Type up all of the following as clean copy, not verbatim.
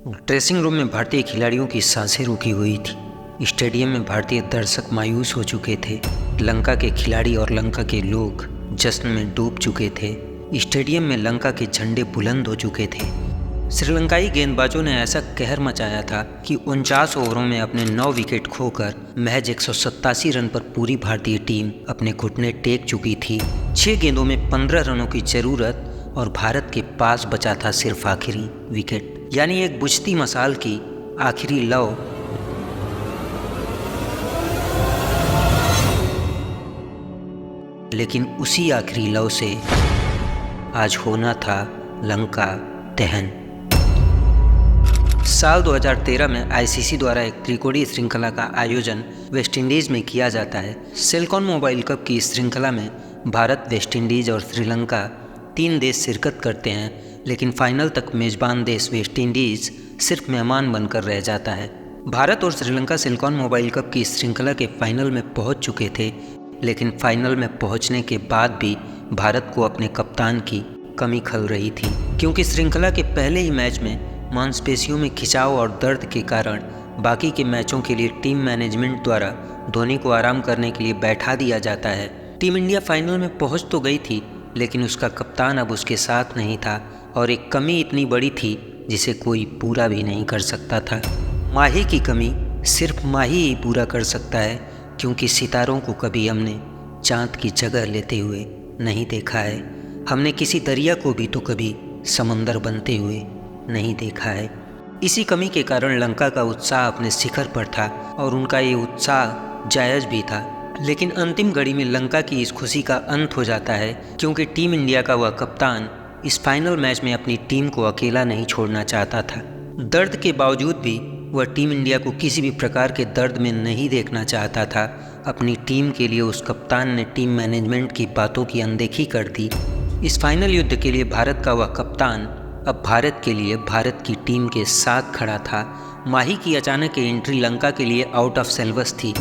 Dressing room में भारतीय खिलाड़ियों की सांसें रुकी हुई थी। स्टेडियम में भारतीय दर्शक मायूस हो चुके थे। लंका के खिलाड़ी और लंका के लोग जश्न में डूब चुके थे। स्टेडियम में लंका के झंडे बुलंद हो चुके थे। श्रीलंकाई गेंदबाजों ने ऐसा कहर मचाया था कि 49 ओवरों में अपने 9 विकेट खोकर महज 187 रन पर पूरी भारतीय टीम अपने घुटने टेक चुकी थी। 6 गेंदों में 15 रनों की जरूरत और भारत के पास बचा था सिर्फ आखिरी विकेट, यानी एक बुझती मसाल की आखिरी लौ। लेकिन उसी आखिरी लौ से आज होना था लंका दहन। साल 2013 में आईसीसी द्वारा एक त्रिकोणीय श्रृंखला का आयोजन वेस्टइंडीज में किया जाता है। सिलिकॉन मोबाइल कप की इस श्रृंखला में भारत, वेस्टइंडीज और श्रीलंका 3 देश शिरकत करते हैं, लेकिन फाइनल तक मेजबान देश वेस्टइंडीज सिर्फ मेहमान बनकर रह जाता है। भारत और श्रीलंका सिलिकॉन मोबाइल कप की इस श्रृंखला के फाइनल में पहुंच चुके थे, लेकिन फाइनल में पहुंचने के बाद भी भारत को अपने कप्तान की कमी खल रही थी, क्योंकि श्रृंखला के पहले ही मैच में मांसपेशियों में खिंचाव और दर्द के कारण बाकी के मैचों के लिए टीम मैनेजमेंट द्वारा धोनी को आराम करने के लिए बैठा दिया जाता है। टीम इंडिया फाइनल में पहुंच तो गई थी, लेकिन उसका कप्तान अब उसके साथ नहीं था और एक कमी इतनी बड़ी थी जिसे कोई पूरा भी नहीं कर सकता था। माही की कमी सिर्फ माही ही पूरा कर सकता है, क्योंकि सितारों को कभी हमने चांद की जगह लेते हुए नहीं देखा है। हमने किसी दरिया को भी तो कभी समंदर बनते हुए नहीं देखा है। इसी कमी के कारण लंका का उत्साह अपने शिखर पर था और उनका ये उत्साह जायज़ भी था। लेकिन अंतिम घड़ी में लंका की इस खुशी का अंत हो जाता है, क्योंकि टीम इंडिया का वह कप्तान इस फाइनल मैच में अपनी टीम को अकेला नहीं छोड़ना चाहता था। दर्द के बावजूद भी वह टीम इंडिया को किसी भी प्रकार के दर्द में नहीं देखना चाहता था। अपनी टीम के लिए उस कप्तान ने टीम मैनेजमेंट की बातों की अनदेखी कर दी। इस फाइनल युद्ध के लिए भारत का वह कप्तान अब भारत के लिए भारत की टीम के साथ खड़ा था। माही की अचानक एंट्री लंका के लिए आउट ऑफ सिलेबस थी।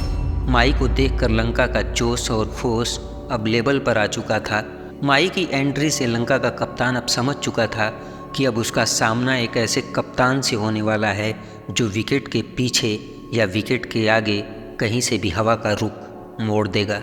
माही को देखकर लंका का जोश और फोर्स अब लेवल पर आ चुका था। माही की एंट्री से लंका का कप्तान अब समझ चुका था कि अब उसका सामना एक ऐसे कप्तान से होने वाला है जो विकेट के पीछे या विकेट के आगे कहीं से भी हवा का रुख मोड़ देगा।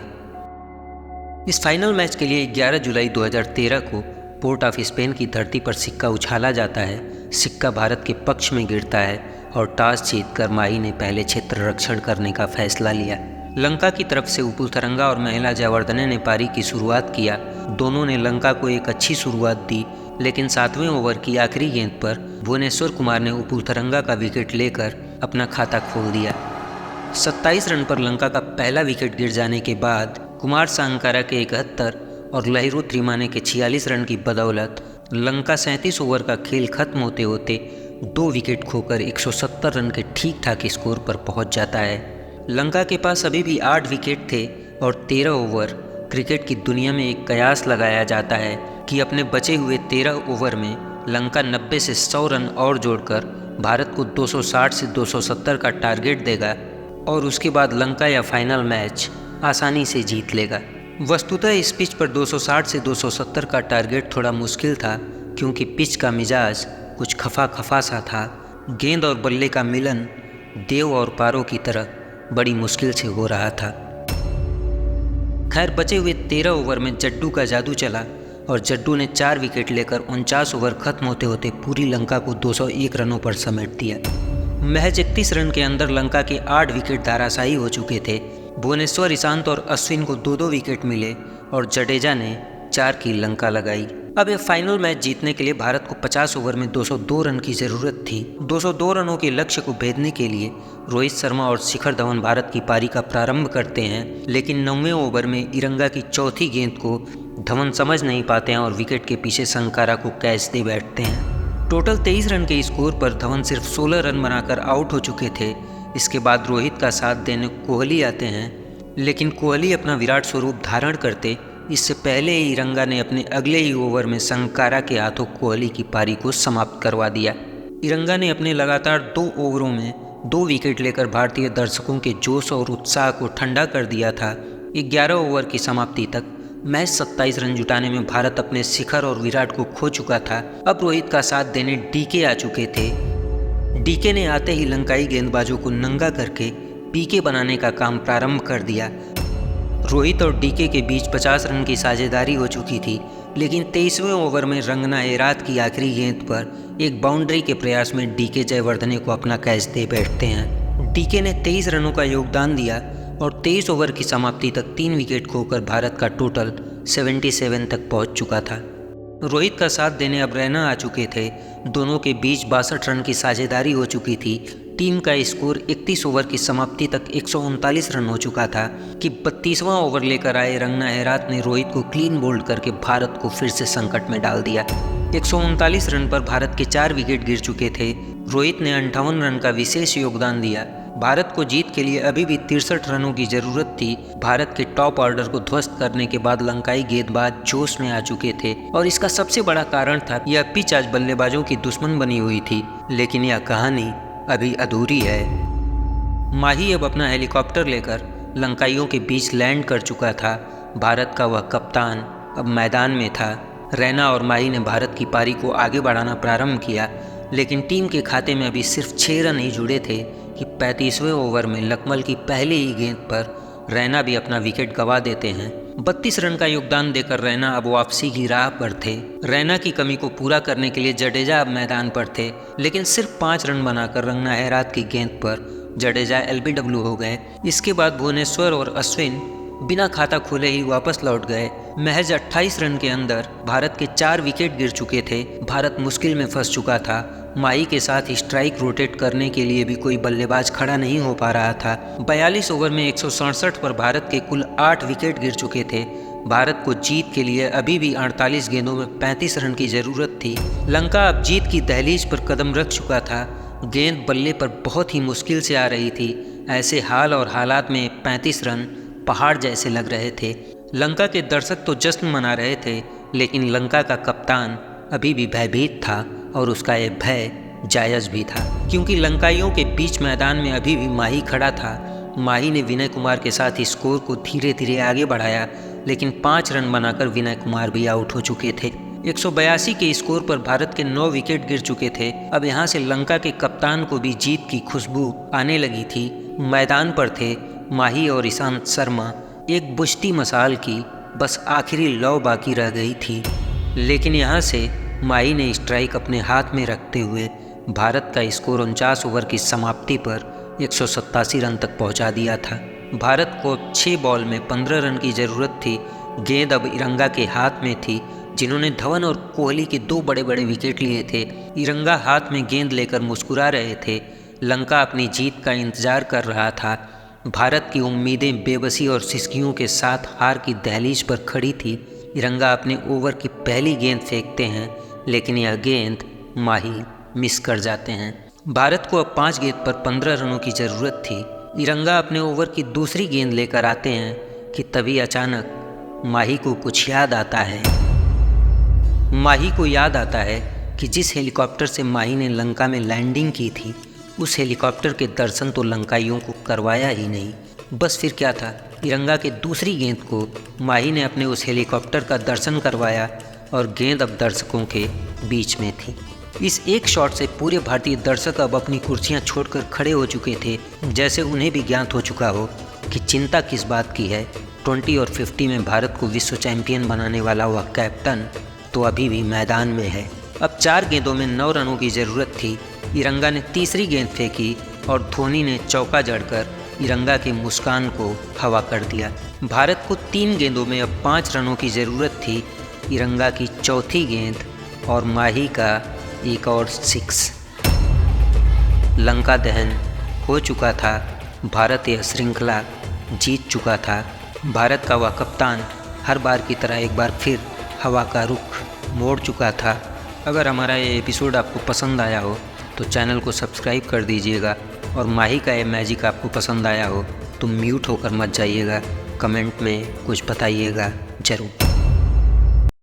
इस फाइनल मैच के लिए 11 जुलाई 2013 को पोर्ट ऑफ स्पेन की धरती पर सिक्का उछाला जाता है। सिक्का भारत के पक्ष में गिरता है और टॉस जीतकर माही ने पहले क्षेत्र रक्षण करने का फैसला लिया। लंका की तरफ से उपुथरंगा और महिला जयवर्धने ने पारी की शुरुआत किया। दोनों ने लंका को एक अच्छी शुरुआत दी, लेकिन 7वें ओवर की आखिरी गेंद पर भुवनेश्वर कुमार ने उपुथरंगा का विकेट लेकर अपना खाता खोल दिया। 27 रन पर लंका का पहला विकेट गिर जाने के बाद कुमार सांगकारा के 71 और लहिरू त्रिमाने के 46 रन की बदौलत लंका 37 ओवर का खेल खत्म होते होते 2 विकेट खोकर 170 रन के ठीक ठाक स्कोर पर पहुंच जाता है। लंका के पास अभी भी 8 विकेट थे और 13 ओवर। क्रिकेट की दुनिया में एक कयास लगाया जाता है कि अपने बचे हुए 13 ओवर में लंका 90 से 100 रन और जोड़कर भारत को 260 से 270 का टारगेट देगा और उसके बाद लंका या फाइनल मैच आसानी से जीत लेगा। वस्तुतः इस पिच पर 260 से 270 का टारगेट थोड़ा मुश्किल था, क्योंकि पिच का मिजाज कुछ खफा खफा सा था। गेंद और बल्ले का मिलन देव और पारो की तरह बड़ी मुश्किल से हो रहा था। खैर, बचे हुए 13 ओवर में जड्डू का जादू चला और जड्डू ने 4 विकेट लेकर 49 ओवर खत्म होते होते पूरी लंका को 201 रनों पर समेट दिया। महज 31 रन के अंदर लंका के 8 विकेट धराशायी हो चुके थे। भुवनेश्वर, ईशांत और अश्विन को 2-2 विकेट मिले और जडेजा ने 4 की लंका लगाई। अब यह फाइनल मैच जीतने के लिए भारत को 50 ओवर में 202 रन की जरूरत थी। 202 रनों के लक्ष्य को भेदने के लिए रोहित शर्मा और शिखर धवन भारत की पारी का प्रारंभ करते हैं, लेकिन 9वें ओवर में इरंगा की चौथी गेंद को धवन समझ नहीं पाते हैं और विकेट के पीछे संकारा को कैच दे बैठते हैं। टोटल 23 रन के स्कोर पर धवन सिर्फ 16 रन बनाकर आउट हो चुके थे। इसके बाद रोहित का साथ देने कोहली आते हैं, लेकिन कोहली अपना विराट स्वरूप धारण करते इससे पहले ही इरंगा ने अपने अगले ही ओवर में संकारा के हाथों कोहली की पारी को समाप्त करवा दिया। इरंगा ने अपने लगातार 2 ओवरों में 2 विकेट लेकर भारतीय दर्शकों के जोश और उत्साह को ठंडा कर दिया था। 11 ओवर की समाप्ति तक मैच 27 रन जुटाने में भारत अपने शिखर और विराट को खो चुका था। अब रोहित का साथ देने डीके आ चुके थे। डीके ने आते ही लंकाई गेंदबाजों को नंगा करके पीके बनाने का काम प्रारंभ कर दिया। रोहित और डीके के बीच 50 रन की साझेदारी हो चुकी थी, लेकिन 23वें ओवर में रंगना हेरात की आखिरी गेंद पर एक बाउंड्री के प्रयास में डीके जयवर्धने को अपना कैच दे बैठते हैं। डीके ने 23 रनों का योगदान दिया और 23 ओवर की समाप्ति तक 3 विकेट खोकर भारत का टोटल 77 तक पहुंच चुका था। रोहित का साथ देने अब रैना आ चुके थे। दोनों के बीच 62 रन की साझेदारी हो चुकी थी। टीम का स्कोर 31 ओवर की समाप्ति तक 139 रन हो चुका था कि 32वां ओवर लेकर आए रंगना हेरात ने रोहित को क्लीन बोल्ड करके भारत को फिर से संकट में डाल दिया। 139 रन पर भारत के 4 विकेट गिर चुके थे। रोहित ने 58 रन का विशेष योगदान दिया। भारत को जीत के लिए अभी भी 63 रनों की जरूरत थी। भारत के टॉप ऑर्डर को ध्वस्त करने के बाद लंकाई गेंदबाज जोश में आ चुके थे और इसका सबसे बड़ा कारण था यह पिच आज बल्लेबाजों की दुश्मन बनी हुई थी। लेकिन यह कहानी अभी अधूरी है। माही अब अपना हेलीकॉप्टर लेकर लंकाइयों के बीच लैंड कर चुका था। भारत का वह कप्तान अब मैदान में था। रैना और माही ने भारत की पारी को आगे बढ़ाना प्रारंभ किया, लेकिन टीम के खाते में अभी सिर्फ 6 रन ही जुड़े थे कि 35वें ओवर में लकमल की पहली ही गेंद पर रैना भी अपना विकेट गंवा देते हैं। 32 रन का योगदान देकर रैना अब वापसी की राह पर थे। रैना की कमी को पूरा करने के लिए जडेजा अब मैदान पर थे, लेकिन सिर्फ 5 रन बनाकर रंगना हेरात की गेंद पर जडेजा LBW हो गए। इसके बाद भुवनेश्वर और अश्विन बिना खाता खोले ही वापस लौट गए। महज 28 रन के अंदर भारत के 4 विकेट गिर चुके थे। भारत मुश्किल में फंस चुका था। माही के साथ स्ट्राइक रोटेट करने के लिए भी कोई बल्लेबाज खड़ा नहीं हो पा रहा था। 42 ओवर में 167 पर भारत के कुल 8 विकेट गिर चुके थे। भारत को जीत के लिए अभी भी 48 गेंदों में 35 रन की जरूरत थी। लंका अब जीत की दहलीज पर कदम रख चुका था। गेंद बल्ले पर बहुत ही मुश्किल से आ रही थी। ऐसे हाल और हालात में 35 रन पहाड़ जैसे लग रहे थे। लंका के दर्शक तो जश्न मना रहे थे, लेकिन लंका का कप्तान अभी भी भयभीत था और उसका ये भय जायज़ भी था, क्योंकि लंकाइयों के बीच मैदान में अभी भी माही खड़ा था। माही ने विनय कुमार के साथ स्कोर को धीरे धीरे आगे बढ़ाया, लेकिन 5 रन बनाकर विनय कुमार भी आउट हो चुके थे। 182 के स्कोर पर भारत के 9 विकेट गिर चुके थे। अब यहाँ से लंका के कप्तान को भी जीत की खुशबू आने लगी थी। मैदान पर थे माही और ईशांत शर्मा। एक बुझती मसाल की बस आखिरी लौ बाकी रह गई थी, लेकिन यहाँ से माही ने स्ट्राइक अपने हाथ में रखते हुए भारत का स्कोर 49 ओवर की समाप्ति पर 187 रन तक पहुँचा दिया था। भारत को 6 बॉल में 15 रन की ज़रूरत थी। गेंद अब इरंगा के हाथ में थी, जिन्होंने धवन और कोहली के 2 बड़े बड़े विकेट लिए थे। इरंगा हाथ में गेंद लेकर मुस्कुरा रहे थे। लंका अपनी जीत का इंतजार कर रहा था। भारत की उम्मीदें बेबसी और सिसकियों के साथ हार की दहलीज पर खड़ी थी। इरंगा अपने ओवर की पहली गेंद फेंकते हैं, लेकिन यह गेंद माही मिस कर जाते हैं। भारत को अब 5 गेंद पर 15 रनों की ज़रूरत थी। इरंगा अपने ओवर की दूसरी गेंद लेकर आते हैं कि तभी अचानक माही को कुछ याद आता है। माही को याद आता है कि जिस हेलीकॉप्टर से माही ने लंका में लैंडिंग की थी, उस हेलीकॉप्टर के दर्शन तो लंकाइयों को करवाया ही नहीं। बस फिर क्या था, इरंगा के दूसरी गेंद को माही ने अपने उस हेलीकॉप्टर का दर्शन करवाया और गेंद अब दर्शकों के बीच में थी। इस एक शॉट से पूरे भारतीय दर्शक अब अपनी कुर्सियां छोड़कर खड़े हो चुके थे, जैसे उन्हें भी ज्ञात हो चुका हो कि चिंता किस बात की है। 20 और 50 में भारत को विश्व चैंपियन बनाने वाला वह कैप्टन तो अभी भी मैदान में है। अब 4 गेंदों में 9 रनों की ज़रूरत थी। इरंगा ने तीसरी गेंद फेंकी और धोनी ने चौका जड़कर इरंगा की मुस्कान को हवा कर दिया। भारत को 3 गेंदों में अब 5 रनों की ज़रूरत थी। इरंगा की चौथी गेंद और माही का एक और 6। लंका दहन हो चुका था। भारत यह श्रृंखला जीत चुका था। भारत का वह कप्तान हर बार की तरह एक बार फिर हवा का रुख मोड़ चुका था। अगर हमारा ये एपिसोड आपको पसंद आया हो तो चैनल को सब्सक्राइब कर दीजिएगा, और माही का ये मैजिक आपको पसंद आया हो तो म्यूट होकर मत जाइएगा। कमेंट में कुछ बताइएगा ज़रूर।